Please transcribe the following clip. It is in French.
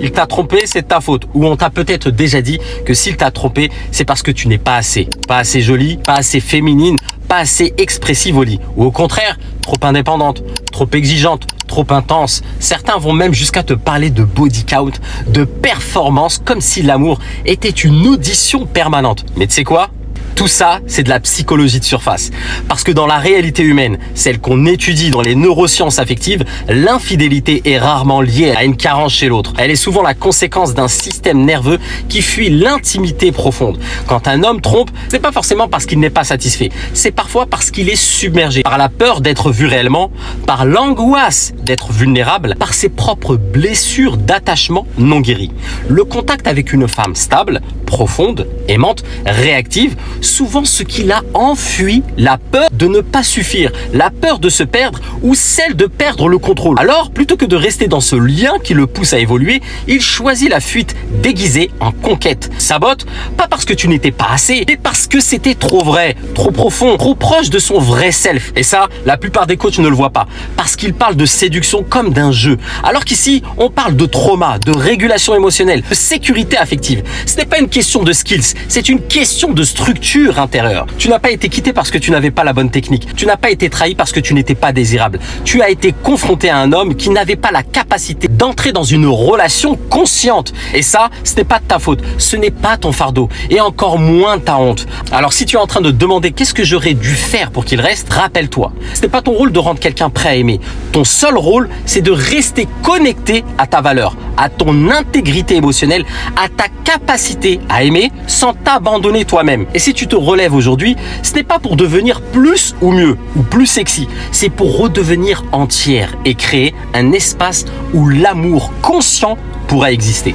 Il t'a trompé, c'est de ta faute. Ou on t'a peut-être déjà dit que s'il t'a trompé, c'est parce que tu n'es pas assez. Pas assez jolie, pas assez féminine, pas assez expressive au lit. Ou au contraire, trop indépendante, trop exigeante, trop intense. Certains vont même jusqu'à te parler de body count, de performance, comme si l'amour était une audition permanente. Mais tu sais quoi ? Tout ça, c'est de la psychologie de surface. Parce que dans la réalité humaine, celle qu'on étudie dans les neurosciences affectives, l'infidélité est rarement liée à une carence chez l'autre. Elle est souvent la conséquence d'un système nerveux qui fuit l'intimité profonde. Quand un homme trompe, c'est pas forcément parce qu'il n'est pas satisfait. C'est parfois parce qu'il est submergé par la peur d'être vu réellement, par l'angoisse d'être vulnérable, par ses propres blessures d'attachement non guéries. Le contact avec une femme stable, profonde, aimante, réactive, souvent ce qui l'a enfui, la peur de ne pas suffire, la peur de se perdre ou celle de perdre le contrôle. Alors, plutôt que de rester dans ce lien qui le pousse à évoluer, il choisit la fuite déguisée en conquête. Sabote, pas parce que tu n'étais pas assez, mais parce que c'était trop vrai, trop profond, trop proche de son vrai self. Et ça, la plupart des coachs ne le voient pas, parce qu'ils parlent de séduction comme d'un jeu. Alors qu'ici, on parle de trauma, de régulation émotionnelle, de sécurité affective. Ce n'est pas une question de skills, c'est une question de structure intérieure. Tu n'as pas été quitté parce que tu n'avais pas la bonne technique. Tu n'as pas été trahi parce que tu n'étais pas désirable. Tu as été confronté à un homme qui n'avait pas la capacité d'entrer dans une relation consciente. Et ça, ce n'est pas de ta faute. Ce n'est pas ton fardeau. Et encore moins ta honte. Alors si tu es en train de te demander qu'est-ce que j'aurais dû faire pour qu'il reste, rappelle-toi. Ce n'est pas ton rôle de rendre quelqu'un prêt à aimer. Ton seul rôle, c'est de rester connecté à ta valeur, à ton intégrité émotionnelle, à ta capacité à aimer sans t'abandonner toi-même. Et si tu te relèves aujourd'hui, ce n'est pas pour devenir plus ou mieux ou plus sexy, c'est pour redevenir entière et créer un espace où l'amour conscient pourra exister.